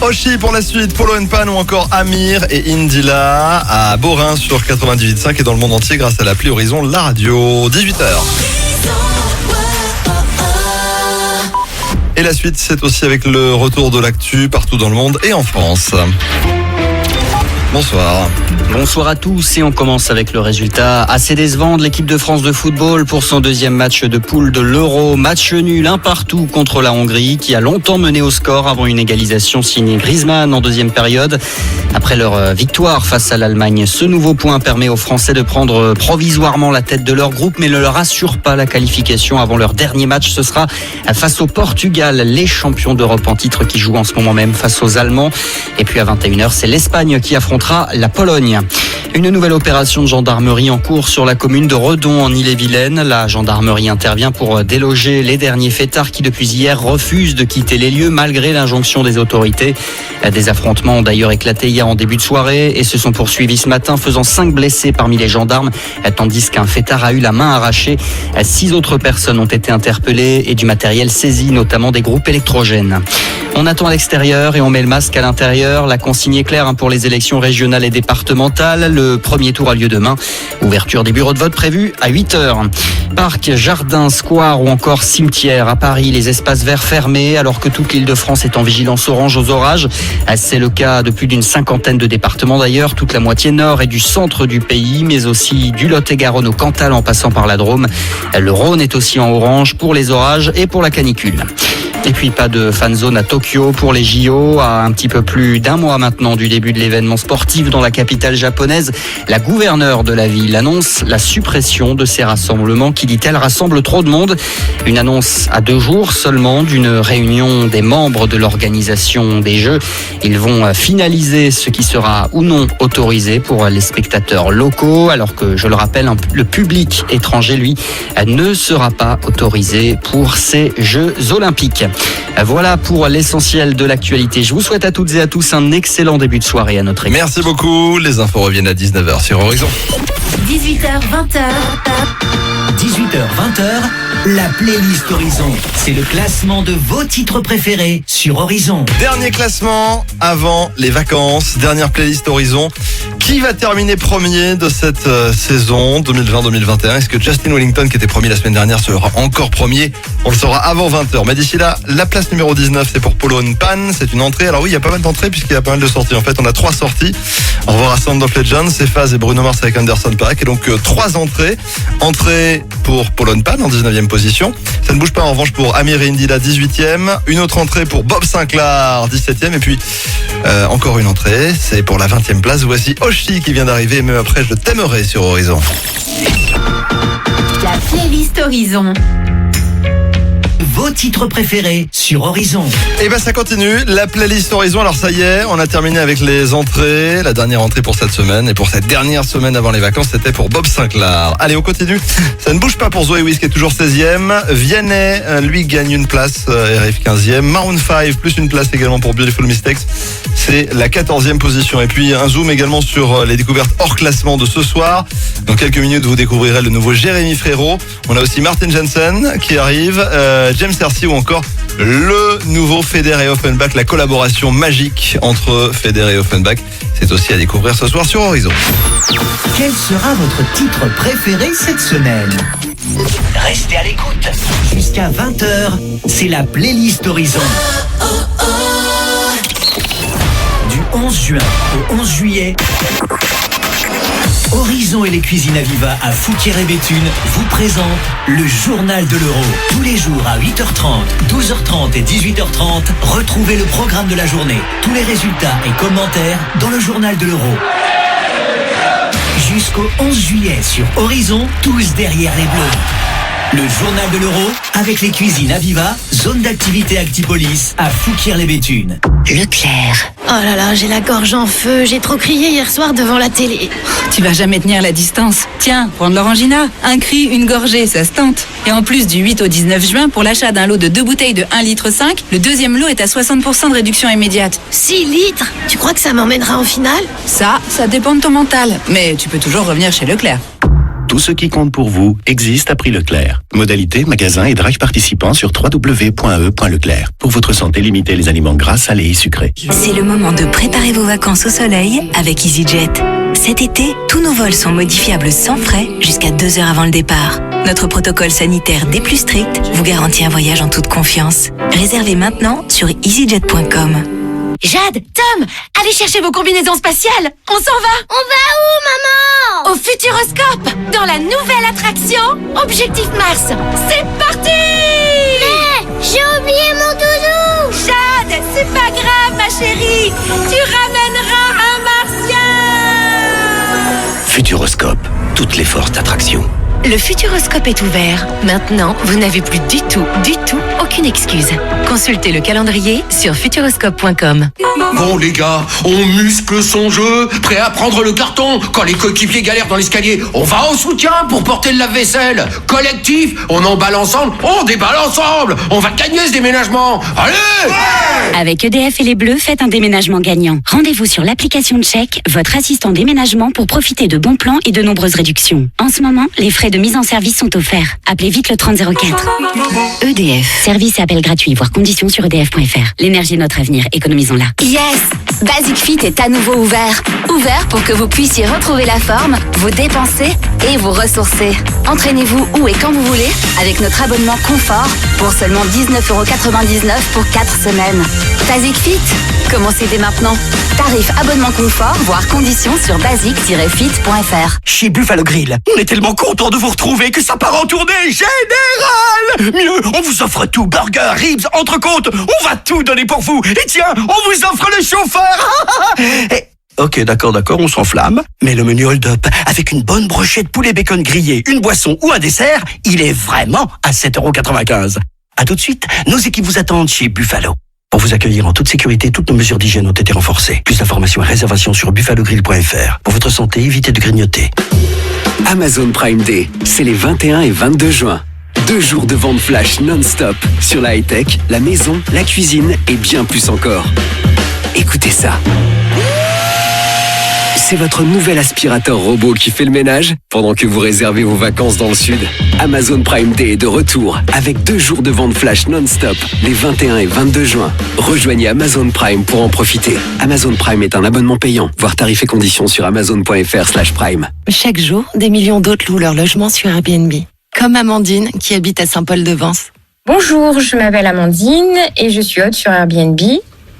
Oshi pour la suite, Polo & Pan ou encore Amir et Indila à Borin sur 98.5 et dans le monde entier grâce à l'appli Horizon, la radio. 18h. Et la suite, c'est aussi avec le retour de l'actu partout dans le monde et en France. Bonsoir. Bonsoir à tous et on commence avec le résultat assez décevant de l'équipe de France de football pour son deuxième match de poule de l'Euro. Match nul 1-1 contre la Hongrie qui a longtemps mené au score avant une égalisation signée Griezmann en deuxième période. Après leur victoire face à l'Allemagne, ce nouveau point permet aux Français de prendre provisoirement la tête de leur groupe mais ne leur assure pas la qualification avant leur dernier match. Ce sera face au Portugal, les champions d'Europe en titre qui jouent en ce moment même face aux Allemands. Et puis à 21h, c'est l'Espagne qui affrontera la Pologne. Une nouvelle opération de gendarmerie en cours sur la commune de Redon en Ille-et-Vilaine. La gendarmerie intervient pour déloger les derniers fêtards qui depuis hier refusent de quitter les lieux malgré l'injonction des autorités. Des affrontements ont d'ailleurs éclaté hier en début de soirée et se sont poursuivis ce matin, faisant 5 blessés parmi les gendarmes, tandis qu'un fêtard a eu la main arrachée. 6 autres personnes ont été interpellées et du matériel saisi, notamment des groupes électrogènes. On attend à l'extérieur et on met le masque à l'intérieur. La consigne est claire pour les élections régionales et départementales. Le premier tour a lieu demain. Ouverture des bureaux de vote prévue à 8h. Parc, jardin, square ou encore cimetière. À Paris, les espaces verts fermés alors que toute l'Île-de-France est en vigilance orange aux orages. C'est le cas de plus d'une cinquantaine de départements d'ailleurs, toute la moitié nord et du centre du pays, mais aussi du Lot-et-Garonne au Cantal en passant par la Drôme. Le Rhône est aussi en orange pour les orages et pour la canicule. Et puis pas de fan zone à Tokyo pour les JO. À un petit peu plus d'un mois maintenant du début de l'événement sportif dans la capitale japonaise, la gouverneure de la ville annonce la suppression de ces rassemblements qui, dit-elle, rassemblent trop de monde. Une annonce à 2 jours seulement d'une réunion des membres de l'organisation des Jeux. Ils vont finaliser ce qui sera ou non autorisé pour les spectateurs locaux, alors que, je le rappelle, le public étranger, lui, ne sera pas autorisé pour ces Jeux olympiques. Voilà pour l'essentiel de l'actualité. Je vous souhaite à toutes et à tous un excellent début de soirée à notre équipe. Merci beaucoup. Les infos reviennent à 19h sur Horizon. 18h, 20h. 18h, 20h, la playlist Horizon. C'est le classement de vos titres préférés sur Horizon. Dernier classement avant les vacances. Dernière playlist Horizon. Qui va terminer premier de cette saison 2020-2021 ? Est-ce que Justin Wellington, qui était premier la semaine dernière, sera encore premier ? On le saura avant 20h. Mais d'ici là, la place numéro 19, c'est pour Polo & Pan. C'est une entrée. Alors oui, il y a pas mal d'entrées puisqu'il y a pas mal de sorties. En fait, on a 3 sorties. Au revoir à Sound of Legends, Cephas et Bruno Mars avec Anderson .Paak. Et donc 3 entrées. Entrée pour Polo & Pan en 19e position. Ça ne bouge pas en revanche pour Amir et Indila 18e. Une autre entrée pour Bob Sinclair 17e. Et puis encore une entrée, c'est pour la 20e place. Voici Oshi qui vient d'arriver. Et même après, je t'aimerai sur Horizon. La playlist Horizon. Vos titres préférés sur Horizon. Et ben ça continue, la playlist Horizon. Alors ça y est, on a terminé avec les entrées. La dernière entrée pour cette semaine et pour cette dernière semaine avant les vacances, c'était pour Bob Sinclair. Allez, on continue. Ça ne bouge pas pour Zoé Wiss qui est toujours 16e. Vianney, lui, gagne une place et arrive 15e. Maroon 5 plus une place également pour Beautiful Mistakes. C'est la 14e position. Et puis un zoom également sur les découvertes hors classement de ce soir. Dans quelques minutes, vous découvrirez le nouveau Jérémy Frérot. On a aussi Martin Jensen qui arrive, James Hercy ou encore le nouveau Federer et Offenbach, la collaboration magique entre Federer et Offenbach. C'est aussi à découvrir ce soir sur Horizon. Quel sera votre titre préféré cette semaine ? Restez à l'écoute. Jusqu'à 20h, c'est la playlist Horizon. Du 11 juin au 11 juillet, Horizon et les cuisines Aviva à Fouquier-et-Béthune vous présentent le journal de l'Euro. Tous les jours à 8h30, 12h30 et 18h30, retrouvez le programme de la journée. Tous les résultats et commentaires dans le journal de l'Euro. Jusqu'au 11 juillet sur Horizon, tous derrière les Bleus. Le journal de l'Euro avec les cuisines Aviva, zone d'activité Actipolis à Fouquier-les-Béthune. Leclerc. Oh là là, j'ai la gorge en feu, j'ai trop crié hier soir devant la télé. Tu vas jamais tenir la distance. Tiens, prends de l'orangina. Un cri, une gorgée, ça se tente. Et en plus, du 8 au 19 juin, pour l'achat d'un lot de 2 bouteilles de 1,5 litre, le deuxième lot est à 60% de réduction immédiate. 6 litres? Tu crois que ça m'emmènera en finale? Ça dépend de ton mental. Mais tu peux toujours revenir chez Leclerc. Tout ce qui compte pour vous existe à prix Leclerc. Modalité, magasin et drive participants sur www.e.leclerc. Pour votre santé, limitez les aliments gras, salés et sucrés. C'est le moment de préparer vos vacances au soleil avec EasyJet. Cet été, tous nos vols sont modifiables sans frais jusqu'à 2 heures avant le départ. Notre protocole sanitaire des plus stricts vous garantit un voyage en toute confiance. Réservez maintenant sur easyjet.com. Jade, Tom, allez chercher vos combinaisons spatiales. On s'en va. On va où, maman? Au Futuroscope, dans la nouvelle attraction Objectif Mars. C'est parti! Mais j'ai oublié mon doudou. Jade, c'est pas grave, ma chérie. Tu ramèneras un martien. Futuroscope, toutes les forces d'attraction. Le Futuroscope est ouvert. Maintenant, vous n'avez plus du tout, aucune excuse. Consultez le calendrier sur futuroscope.com. Bon les gars, on muscle son jeu, prêt à prendre le carton. Quand les coéquipiers galèrent dans l'escalier, on va au soutien pour porter le lave-vaisselle. Collectif, on emballe ensemble, on déballe ensemble. On va gagner ce déménagement. Allez! Ouais! Avec EDF et les Bleus, faites un déménagement gagnant. Rendez-vous sur l'application Check, votre assistant déménagement, pour profiter de bons plans et de nombreuses réductions. En ce moment, les frais de mise en service sont offerts. Appelez vite le 3004. EDF. Service et appel gratuit, voire conditions sur edf.fr. L'énergie est notre avenir, économisons-la. Yes! Basic Fit est à nouveau ouvert. Ouvert pour que vous puissiez retrouver la forme, vous dépenser et vous ressourcer. Entraînez-vous où et quand vous voulez avec notre abonnement confort pour seulement 19,99€ pour 4 semaines. Basic Fit, commencez dès maintenant. Tarif abonnement confort, voire conditions sur basic-fit.fr. Chez Buffalo Grill, on est tellement content de vous retrouver que ça part en tournée générale. Mieux, on vous offre tout, burgers, ribs, entrecôte, on va tout donner pour vous. Et tiens, on vous offre le chauffeur. Et... Ok, d'accord, on s'enflamme. Mais le menu hold-up, avec une bonne brochette poulet bacon grillé, une boisson ou un dessert, il est vraiment à 7,95€. À tout de suite, nos équipes vous attendent chez Buffalo. Pour vous accueillir en toute sécurité, toutes nos mesures d'hygiène ont été renforcées. Plus d'informations et réservations sur buffalogrill.fr. Pour votre santé, évitez de grignoter. Amazon Prime Day, c'est les 21 et 22 juin. 2 jours de vente flash non-stop sur la high-tech, la maison, la cuisine et bien plus encore. Écoutez ça. C'est votre nouvel aspirateur robot qui fait le ménage pendant que vous réservez vos vacances dans le sud. Amazon Prime Day est de retour avec 2 jours de vente flash non-stop les 21 et 22 juin. Rejoignez Amazon Prime pour en profiter. Amazon Prime est un abonnement payant. Voir tarifs et conditions sur amazon.fr/prime. Chaque jour, des millions d'autres louent leur logement sur Airbnb. Comme Amandine qui habite à Saint-Paul-de-Vence. Bonjour, je m'appelle Amandine et je suis hôte sur Airbnb.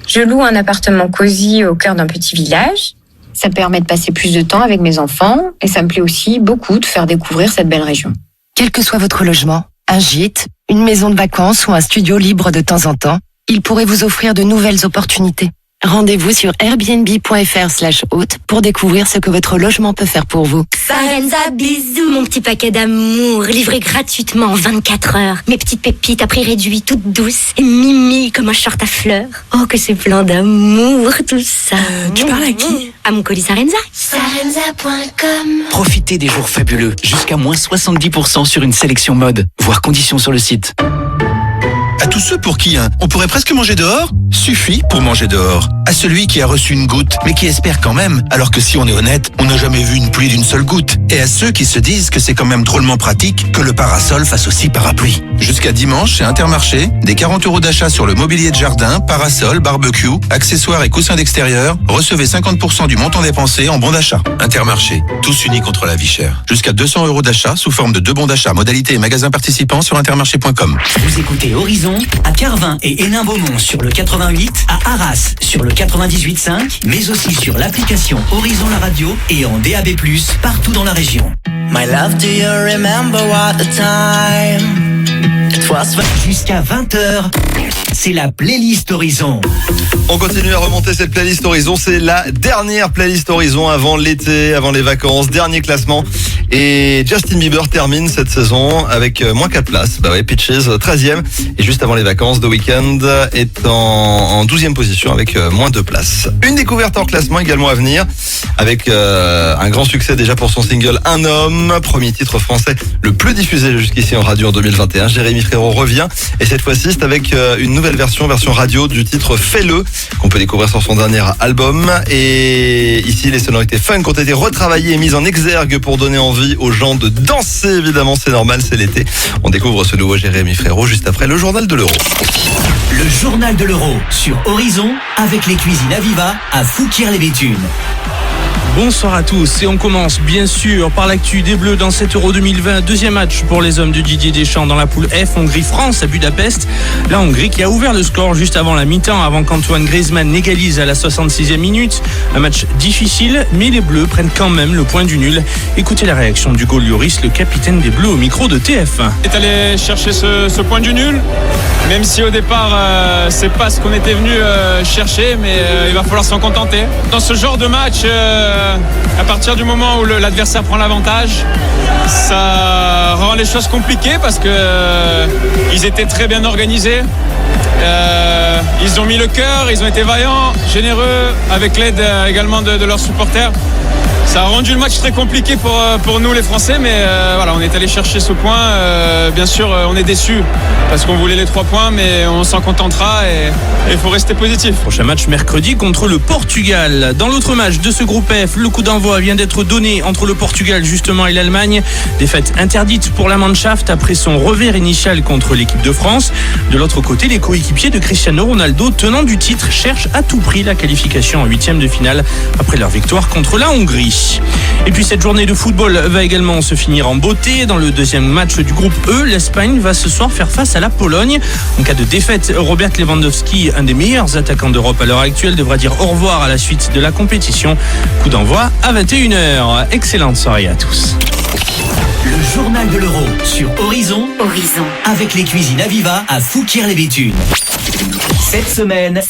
Je loue un appartement cosy au cœur d'un petit village. Ça me permet de passer plus de temps avec mes enfants et ça me plaît aussi beaucoup de faire découvrir cette belle région. Quel que soit votre logement, un gîte, une maison de vacances ou un studio libre de temps en temps, il pourrait vous offrir de nouvelles opportunités. Rendez-vous sur airbnb.fr/hôte pour découvrir ce que votre logement peut faire pour vous. Sarenza, bisous, mon petit paquet d'amour, livré gratuitement en 24 heures. Mes petites pépites à prix réduit, toutes douces et mimi comme un short à fleurs. Oh, que c'est plein d'amour, tout ça. Tu parles à qui? À mon colis Sarenza. Sarenza.com. Profitez des jours fabuleux, jusqu'à moins 70% sur une sélection mode. Voir conditions sur le site. À tous ceux pour qui on pourrait presque manger dehors, suffit pour manger dehors. À celui qui a reçu une goutte, mais qui espère quand même, alors que si on est honnête, on n'a jamais vu une pluie d'une seule goutte. Et à ceux qui se disent que c'est quand même drôlement pratique que le parasol fasse aussi parapluie. Jusqu'à dimanche, chez Intermarché, des 40€ d'achat sur le mobilier de jardin, parasol, barbecue, accessoires et coussins d'extérieur. Recevez 50% du montant dépensé en bons d'achat. Intermarché, tous unis contre la vie chère. Jusqu'à 200€ d'achat sous forme de 2 bons d'achat. Modalités et magasins participants sur intermarché.com. Vous écoutez Horizon à Carvin et Hénin-Beaumont sur le 88, à Arras sur le 98.5, mais aussi sur l'application Horizon la radio et en DAB+, partout dans la région. My love, do you remember what the time? Jusqu'à 20h, c'est la playlist Horizon. On continue à remonter cette playlist Horizon. C'est la dernière playlist Horizon avant l'été, avant les vacances. Dernier classement. Et Justin Bieber termine cette saison avec moins 4 places. Bah ouais, Peaches 13e. Et juste avant les vacances, The Weeknd est en 12e position avec moins 2 places. Une découverte hors classement également à venir. Avec un grand succès déjà pour son single Un homme. Premier titre français le plus diffusé jusqu'ici en radio en 2021. Jérémy Frérot revient. Et cette fois-ci, c'est avec une nouvelle version radio du titre Fais-le, qu'on peut découvrir sur son dernier album. Et ici, les sonorités funk ont été retravaillées et mises en exergue pour donner envie envie aux gens de danser, évidemment, c'est normal, c'est l'été. On découvre ce nouveau Jérémy Frérot juste après le journal de l'Euro. Le journal de l'Euro sur Horizon avec les cuisines Aviva à Fouquier-les-Béthunes. Bonsoir à tous et on commence bien sûr par l'actu des Bleus dans cet Euro 2020. Deuxième match pour les hommes de Didier Deschamps dans la poule F, Hongrie-France à Budapest. La Hongrie qui a ouvert le score juste avant la mi-temps, avant qu'Antoine Griezmann n'égalise à la 66e minute. Un match difficile, mais les Bleus prennent quand même le point du nul. Écoutez la réaction d'Hugo Lloris, le capitaine des Bleus au micro de TF1. On est allé chercher ce point du nul, même si au départ c'est pas ce qu'on était venu chercher, mais il va falloir s'en contenter. Dans ce genre de match, à partir du moment où l'adversaire prend l'avantage, ça rend les choses compliquées parce que ils étaient très bien organisés. Ils ont mis le cœur, ils ont été vaillants, généreux, avec l'aide également de leurs supporters. Ça a rendu le match très compliqué pour nous les Français, mais voilà, on est allé chercher ce point. Bien sûr, on est déçus parce qu'on voulait les 3 points, mais on s'en contentera et il faut rester positif. Prochain match mercredi contre le Portugal. Dans l'autre match de ce groupe F, le coup d'envoi vient d'être donné entre le Portugal justement et l'Allemagne. Défaite interdite pour la Mannschaft après son revers initial contre l'équipe de France. De l'autre côté, les coéquipiers de Cristiano Ronaldo, tenant du titre, cherchent à tout prix la qualification en 8e de finale après leur victoire contre la Hongrie. Et puis cette journée de football va également se finir en beauté. Dans le deuxième match du groupe E, l'Espagne va ce soir faire face à la Pologne. En cas de défaite, Robert Lewandowski, un des meilleurs attaquants d'Europe à l'heure actuelle, devra dire au revoir à la suite de la compétition. Coup d'envoi à 21h. Excellente soirée à tous. Le journal de l'Euro sur Horizon. Horizon. Avec les cuisines Aviva à Fouquier-les-Béthunes. Cette semaine,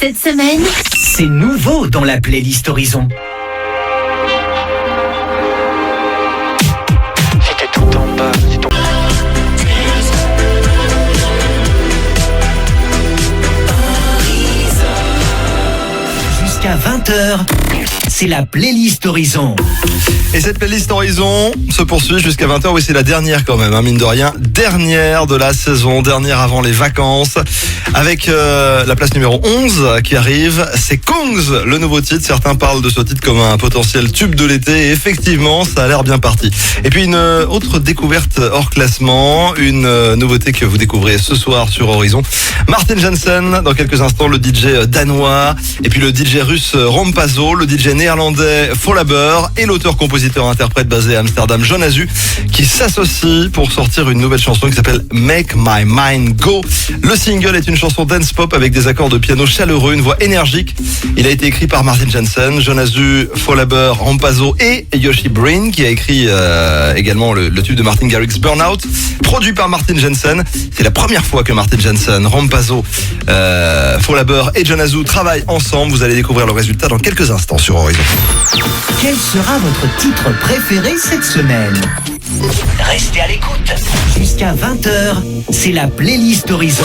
c'est nouveau dans la playlist Horizon. Jusqu'à 20h, c'est la playlist Horizon. Et cette playlist Horizon se poursuit jusqu'à 20h. Oui, c'est la dernière quand même, hein, mine de rien. Dernière de la saison, dernière avant les vacances. Avec la place numéro 11 qui arrive. C'est Kongs, le nouveau titre. Certains parlent de ce titre comme un potentiel tube de l'été. Et effectivement, ça a l'air bien parti. Et puis une autre découverte hors classement. Une nouveauté que vous découvrez ce soir sur Horizon. Martin Jensen, dans quelques instants, le DJ danois. Et puis le DJ russe Rompazo, le DJ néerlandais Folaber et l'auteur-compositeur-interprète basé à Amsterdam, Jonazu, qui s'associe pour sortir une nouvelle chanson qui s'appelle Make My Mind Go. Le single est une chanson dance pop avec des accords de piano chaleureux, une voix énergique. Il a été écrit par Martin Jensen, Jonazu, Folaber, Rompazo et Yoshi Brin, qui a écrit également le tube de Martin Garrix, Burnout, produit par Martin Jensen. C'est la première fois que Martin Jensen, Rompazo, Folaber et Jonazu travaillent ensemble. Vous allez découvrir le résultat dans quelques instants sur Horizon. Quel sera votre titre préféré cette semaine? Restez à l'écoute. Jusqu'à 20h, c'est la playlist Horizon.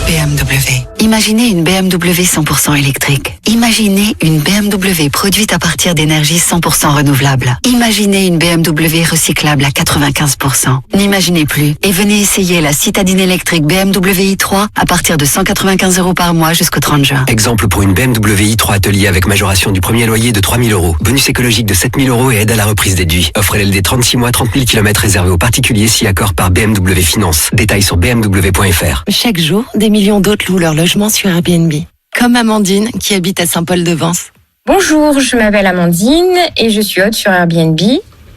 BMW. Imaginez une BMW 100% électrique. Imaginez une BMW produite à partir d'énergie 100% renouvelable. Imaginez une BMW recyclable à 95%. N'imaginez plus et venez essayer la citadine électrique BMW i3 à partir de 195 € par mois jusqu'au 30 juin. Exemple pour une BMW i3 atelier avec majoration du premier loyer de 3 000 €. Bonus écologique de 7 000 € et aide à la reprise déduit. Offre LLD 36 mois, 30 000 km réservé aux particuliers si accord par BMW Finance. Détails sur bmw.fr. Chaque jour, des millions d'autres louent leur logement sur Airbnb. Comme Amandine, qui habite à Saint-Paul-de-Vence. Bonjour, je m'appelle Amandine et je suis hôte sur Airbnb.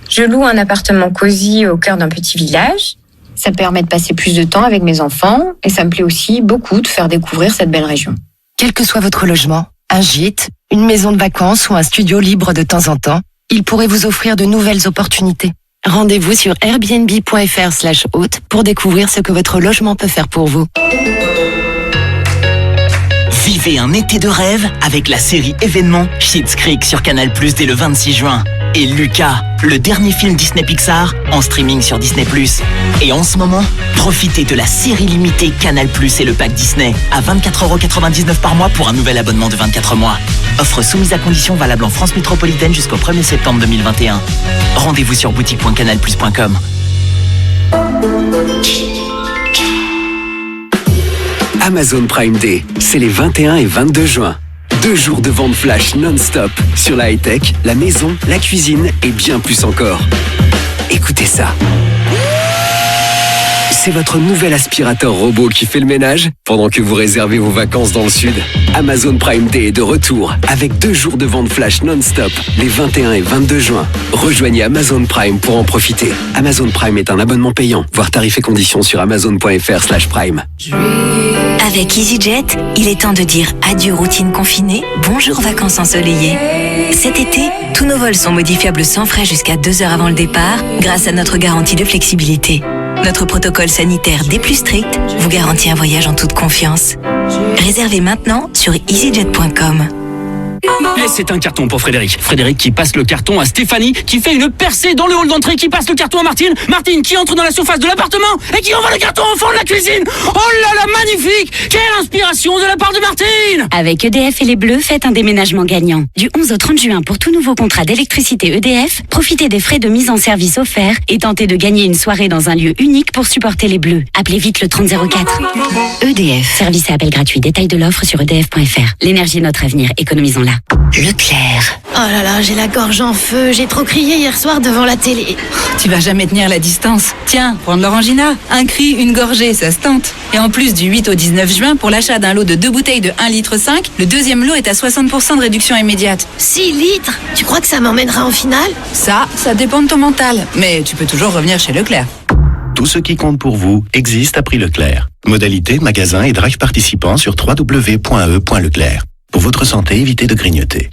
Je loue un appartement cosy au cœur d'un petit village. Ça me permet de passer plus de temps avec mes enfants et ça me plaît aussi beaucoup de faire découvrir cette belle région. Quel que soit votre logement, un gîte, une maison de vacances ou un studio libre de temps en temps, il pourrait vous offrir de nouvelles opportunités. Rendez-vous sur airbnb.fr/hôte pour découvrir ce que votre logement peut faire pour vous. Vivez un été de rêve avec la série événement Schitt's Creek sur Canal+ dès le 26 juin. Et Lucas, le dernier film Disney Pixar en streaming sur Disney+. Et en ce moment, profitez de la série limitée Canal+ et le pack Disney à 24,99 € par mois pour un nouvel abonnement de 24 mois. Offre soumise à conditions valable en France métropolitaine jusqu'au 1er septembre 2021. Rendez-vous sur boutique.canalplus.com. Amazon Prime Day, c'est les 21 et 22 juin. 2 jours de vente flash non-stop sur la high-tech, la maison, la cuisine et bien plus encore. Écoutez ça. C'est votre nouvel aspirateur robot qui fait le ménage pendant que vous réservez vos vacances dans le sud. Amazon Prime Day est de retour avec 2 jours de vente flash non-stop les 21 et 22 juin. Rejoignez Amazon Prime pour en profiter. Amazon Prime est un abonnement payant. Voir tarifs et conditions sur amazon.fr/prime. Avec EasyJet, il est temps de dire adieu routine confinée, bonjour vacances ensoleillées. Cet été, tous nos vols sont modifiables sans frais jusqu'à 2 heures avant le départ grâce à notre garantie de flexibilité. Notre protocole sanitaire des plus stricts vous garantit un voyage en toute confiance. Réservez maintenant sur easyjet.com. Et c'est un carton pour Frédéric. Frédéric qui passe le carton à Stéphanie, qui fait une percée dans le hall d'entrée, qui passe le carton à Martine. Martine qui entre dans la surface de l'appartement et qui envoie le carton au fond de la cuisine. Oh là là, magnifique! Quelle inspiration de la part de Martine! Avec EDF et les Bleus, faites un déménagement gagnant. Du 11 au 30 juin pour tout nouveau contrat d'électricité EDF, profitez des frais de mise en service offerts et tentez de gagner une soirée dans un lieu unique pour supporter les Bleus. Appelez vite le 3004. EDF. Service et appel gratuit. Détail de l'offre sur edf.fr. L'énergie est notre avenir. Économisons-la. Leclerc. Oh là là, j'ai la gorge en feu. J'ai trop crié hier soir devant la télé. Tu vas jamais tenir la distance. Tiens, prends de l'orangina. Un cri, une gorgée, ça se tente. Et en plus, du 8 au 19 juin, pour l'achat d'un lot de 2 bouteilles de 1,5 litre, le deuxième lot est à 60% de réduction immédiate. 6 litres? Tu crois que ça m'emmènera en finale? Ça dépend de ton mental. Mais tu peux toujours revenir chez Leclerc. Tout ce qui compte pour vous existe à prix Leclerc. Modalité, magasin et drive participants sur www.e.leclerc. Pour votre santé, évitez de grignoter.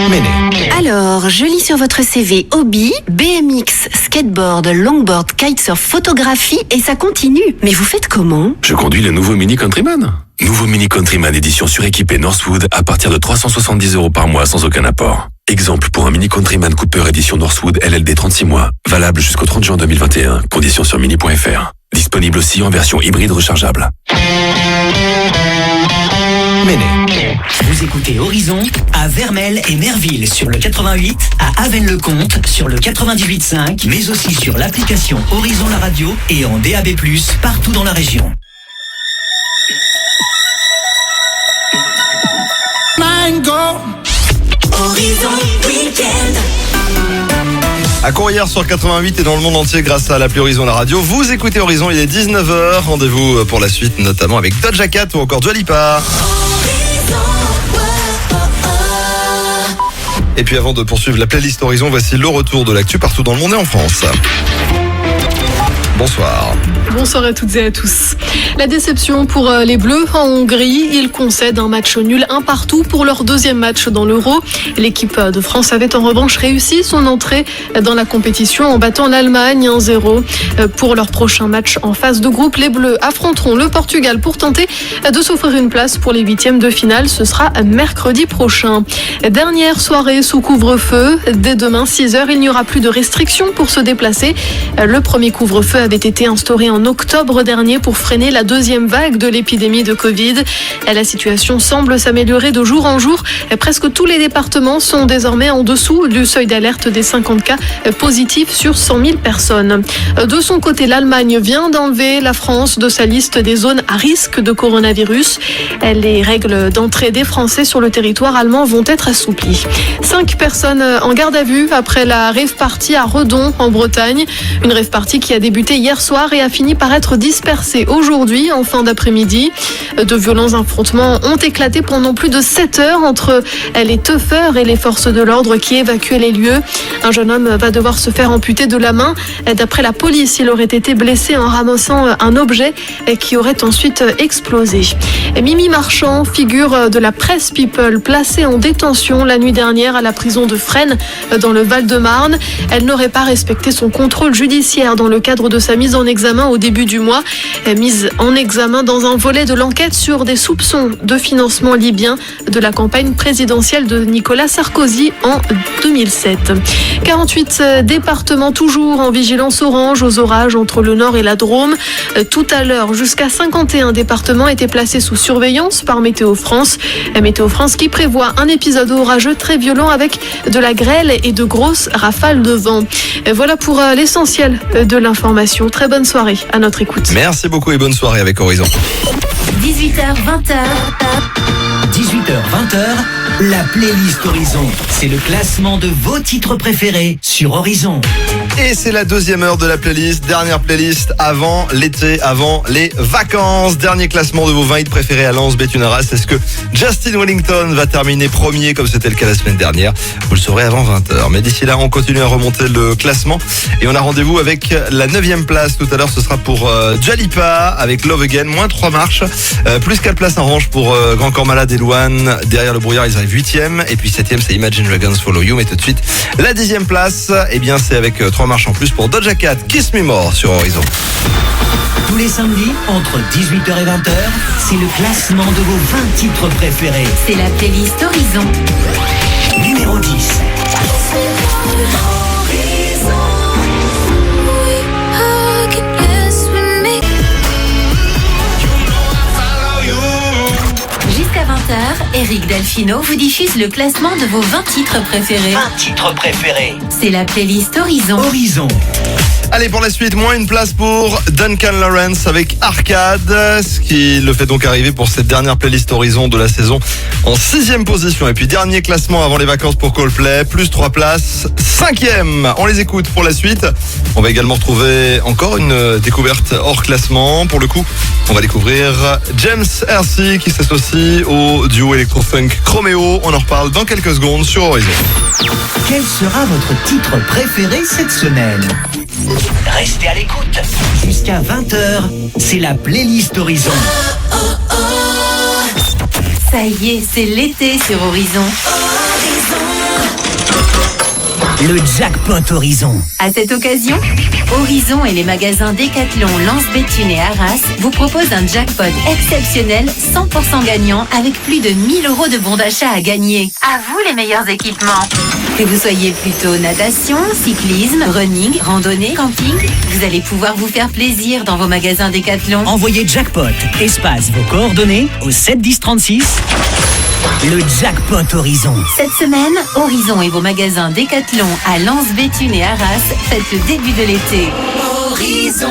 Méné. Alors, je lis sur votre CV hobby, BMX, skateboard, longboard, kitesurf, photographie et ça continue. Mais vous faites comment? Je conduis le nouveau Mini Countryman. Nouveau Mini Countryman édition suréquipée Northwood à partir de 370 € par mois sans aucun apport. Exemple pour un Mini Countryman Cooper édition Northwood LLD 36 mois. Valable jusqu'au 30 juin 2021. Conditions sur mini.fr. Disponible aussi en version hybride rechargeable. Méné. Vous écoutez Horizon à Vermelles et Merville sur le 88, à Avesnes-le-Comte sur le 98.5, mais aussi sur l'application Horizon la radio et en DAB+, partout dans la région. Horizon Weekend. À Courrières sur 88 et dans le monde entier grâce à l'appli Horizon la radio. Vous écoutez Horizon, il est 19h. Rendez-vous pour la suite, notamment avec Doja Cat ou encore Dua Lipa. Et puis avant de poursuivre la playlist Horizon, voici le retour de l'actu partout dans le monde et en France. Bonsoir. Bonsoir à toutes et à tous. La déception pour les Bleus en Hongrie. Ils concèdent un match nul 1-1 pour leur deuxième match dans l'Euro. L'équipe de France avait en revanche réussi son entrée dans la compétition en battant l'Allemagne 1-0. Pour leur prochain match en phase de groupe, les Bleus affronteront le Portugal pour tenter de s'offrir une place pour les huitièmes de finale. Ce sera mercredi prochain. Dernière soirée sous couvre-feu. Dès demain 6h, il n'y aura plus de restrictions pour se déplacer. Le premier couvre-feu avait été instauré en octobre dernier pour freiner la deuxième vague de l'épidémie de Covid. La situation semble s'améliorer de jour en jour. Presque tous les départements sont désormais en dessous du seuil d'alerte des 50 cas positifs sur 100 000 personnes. De son côté, l'Allemagne vient d'enlever la France de sa liste des zones à risque de coronavirus. Les règles d'entrée des Français sur le territoire allemand vont être assouplies. 5 personnes en garde à vue après la rave party à Redon en Bretagne. Une rave party qui a débuté hier soir et a fini par être dispersée aujourd'hui en fin d'après-midi. De violents affrontements ont éclaté pendant plus de 7 heures entre les teufeurs et les forces de l'ordre qui évacuaient les lieux. Un jeune homme va devoir se faire amputer de la main. D'après la police, il aurait été blessé en ramassant un objet qui aurait ensuite explosé. Mimi Marchand, figure de la presse People, placée en détention la nuit dernière à la prison de Fresnes dans le Val-de-Marne. Elle n'aurait pas respecté son contrôle judiciaire dans le cadre de sa mise en examen au début du mois. Mise en examen dans un volet de l'enquête sur des soupçons de financement libyen de la campagne présidentielle de Nicolas Sarkozy en 2007. 48 départements toujours en vigilance orange aux orages entre le Nord et la Drôme. Tout à l'heure, jusqu'à 51 départements étaient placés sous surveillance par Météo France. Météo France qui prévoit un épisode orageux très violent avec de la grêle et de grosses rafales de vent. Voilà pour l'essentiel de l'information. Très bonne soirée à notre écoute. Merci beaucoup et bonne soirée avec Horizon. 18h, 20h. 18h, 20h, la playlist Horizon. C'est le classement de vos titres préférés sur Horizon. Et c'est la deuxième heure de la playlist, dernière playlist avant l'été, avant les vacances. Dernier classement de vos 20 hits préférés à Lens, Béthune, Arras. Est-ce que Justin Wellington va terminer premier comme c'était le cas la semaine dernière? Vous le saurez avant 20h. Mais d'ici là, on continue à remonter le classement. Et on a rendez-vous avec la 9e place. Tout à l'heure, ce sera pour Dua Lipa avec Love Again. Moins 3 marches. Plus 4 places en revanche pour Grand Corps Malade et Louane. Derrière le brouillard, ils arrivent 8e. Et puis 7e, c'est Imagine Dragons Follow You. Mais tout de suite, la 10e place, eh bien, c'est avec 3 marches en plus pour Doja Cat, Kiss Me More sur Horizon. Tous les samedis, entre 18h et 20h, c'est le classement de vos 20 titres préférés. C'est la playlist Horizon. Numéro 10. Jusqu'à 20h, Eric Delfino vous diffuse le classement de vos 20 titres préférés. 20 titres préférés. C'est la playlist Horizon. Horizon. Allez, pour la suite, moins une place pour Duncan Lawrence avec Arcade, ce qui le fait donc arriver pour cette dernière playlist Horizon de la saison en 6e position. Et puis dernier classement avant les vacances pour Coldplay, plus 3 places, 5e. On les écoute pour la suite. On va également retrouver encore une découverte hors classement. Pour le coup, on va découvrir James Hersey qui s'associe au duo électro-funk Chromeo. On en reparle dans quelques secondes sur Horizon. Quel sera votre titre préféré cette semaine? Restez à l'écoute. Jusqu'à 20h, c'est la playlist Horizon. Ça y est, c'est l'été sur Horizon. Le jackpot Horizon. À cette occasion, Horizon et les magasins Decathlon, Lens, Béthune et Arras vous proposent un jackpot exceptionnel 100% gagnant avec plus de 1000 € de bons d'achat à gagner. À vous les meilleurs équipements. Que vous soyez plutôt natation, cyclisme, running, randonnée, camping, vous allez pouvoir vous faire plaisir dans vos magasins Decathlon. Envoyez jackpot, espace vos coordonnées au 7 10 36. Le jackpot Horizon. Cette semaine, Horizon et vos magasins Decathlon à Lens, Béthune et Arras fêtent le début de l'été. Horizon.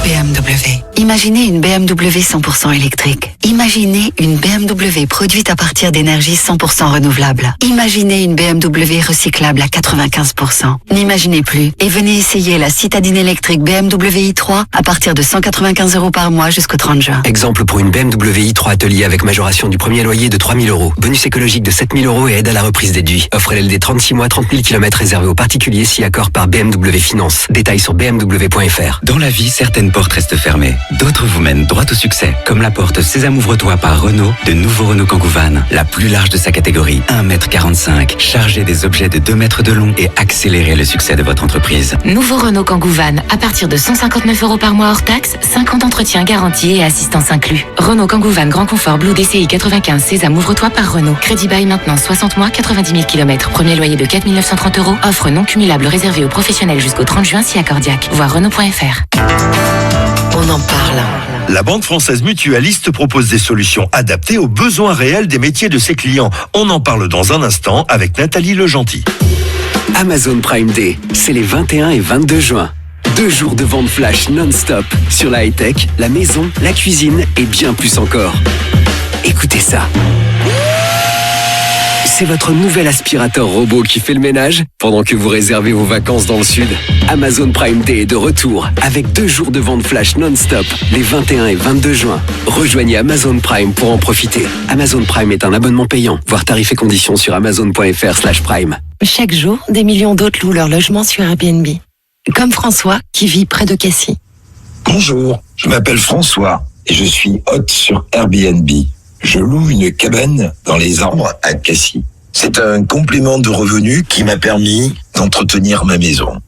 BMW. Imaginez une BMW 100% électrique. Imaginez une BMW produite à partir d'énergie 100% renouvelable. Imaginez une BMW recyclable à 95%. N'imaginez plus et venez essayer la citadine électrique BMW i3 à partir de 195 € par mois jusqu'au 30 juin. Exemple pour une BMW i3 Atelier avec majoration du premier loyer de 3 000 €. Bonus écologique de 7 000 € et aide à la reprise déduit. Offre LLD 36 mois, 30 000 km réservé aux particuliers si accord par BMW Finance. Détails sur bmw.fr. Dans la vie, certaines portes restent fermées. D'autres vous mènent droit au succès. Comme la porte Sésame ouvre-toi par Renault, de nouveau Renault Kangoo Van. La plus large de sa catégorie, 1,45 m. Chargez des objets de 2 mètres de long et accélérez le succès de votre entreprise. Nouveau Renault Kangoo Van, à partir de 159 € par mois hors taxe, 50 entretiens garantis et assistance inclus. Renault Kangoo Van Grand Confort Blue DCI 95 Sésame ouvre-toi par Renault. Crédit bail maintenant 60 mois, 90 000 km. Premier loyer de 4 930 €. Offre non cumulable réservée aux professionnels jusqu'au 30 juin si accordiaque. Voir Renault.fr. On en parle. La Banque Française Mutualiste propose des solutions adaptées aux besoins réels des métiers de ses clients. On en parle dans un instant avec Nathalie Legentil. Amazon Prime Day, c'est les 21 et 22 juin. 2 jours de vente flash non-stop sur la high-tech, la maison, la cuisine et bien plus encore. Écoutez ça. C'est votre nouvel aspirateur robot qui fait le ménage pendant que vous réservez vos vacances dans le sud. Amazon Prime Day est de retour avec 2 jours de vente flash non-stop les 21 et 22 juin. Rejoignez Amazon Prime pour en profiter. Amazon Prime est un abonnement payant. Voir tarifs et conditions sur amazon.fr/prime. Chaque jour, des millions d'autres louent leur logement sur Airbnb. Comme François, qui vit près de Cassis. Bonjour, je m'appelle François et je suis hôte sur Airbnb. Je loue une cabane dans les arbres à Cassis. C'est un complément de revenus qui m'a permis d'entretenir ma maison.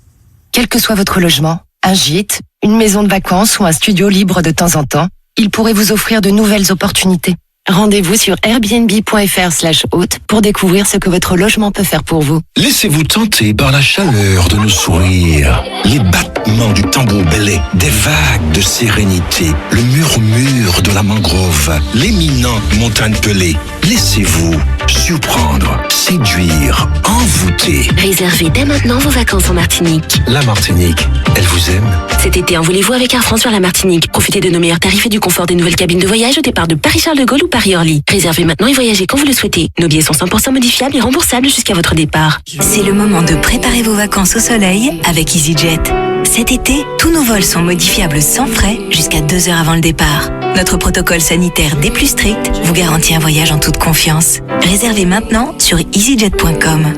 Quel que soit votre logement, un gîte, une maison de vacances ou un studio libre de temps en temps, il pourrait vous offrir de nouvelles opportunités. Rendez-vous sur airbnb.fr/hôte pour découvrir ce que votre logement peut faire pour vous. Laissez-vous tenter par la chaleur de nos sourires, les battements du tambour belé, des vagues de sérénité, le murmure de la mangrove, l'éminente montagne pelée. Laissez-vous surprendre. séduire, envoûter. Réservez dès maintenant vos vacances en Martinique. La Martinique, elle vous aime. Cet été, envolez-vous avec Air France sur la Martinique. Profitez de nos meilleurs tarifs et du confort des nouvelles cabines de voyage au départ de Paris-Charles de Gaulle ou Paris-Orly. Réservez maintenant et voyagez quand vous le souhaitez. Nos billets sont 100% modifiables et remboursables jusqu'à votre départ. C'est le moment de préparer vos vacances au soleil avec EasyJet. Cet été, tous nos vols sont modifiables sans frais jusqu'à 2 heures avant le départ. Notre protocole sanitaire des plus stricts vous garantit un voyage en toute confiance. Réservez maintenant sur easyjet.com.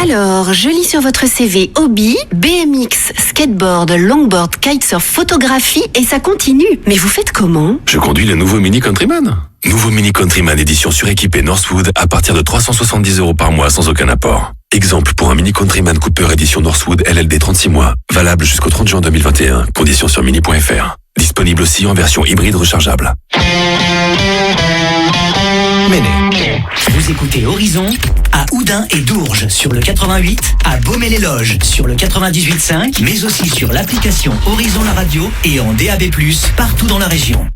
Alors, je lis sur votre CV hobby, BMX, skateboard, longboard, kitesurf, photographie et ça continue. Mais vous faites comment? Je conduis le nouveau Mini Countryman. Nouveau Mini Countryman édition suréquipée Northwood à partir de 370 € par mois sans aucun apport. Exemple pour un Mini Countryman Cooper édition Northwood LLD 36 mois. Valable jusqu'au 30 juin 2021. Conditions sur mini.fr. Disponible aussi en version hybride rechargeable. Vous écoutez Horizon à Oudin et Dourges sur le 88, à Beaumais-les-Loges sur le 98.5, mais aussi sur l'application Horizon la radio et en DAB+, partout dans la région.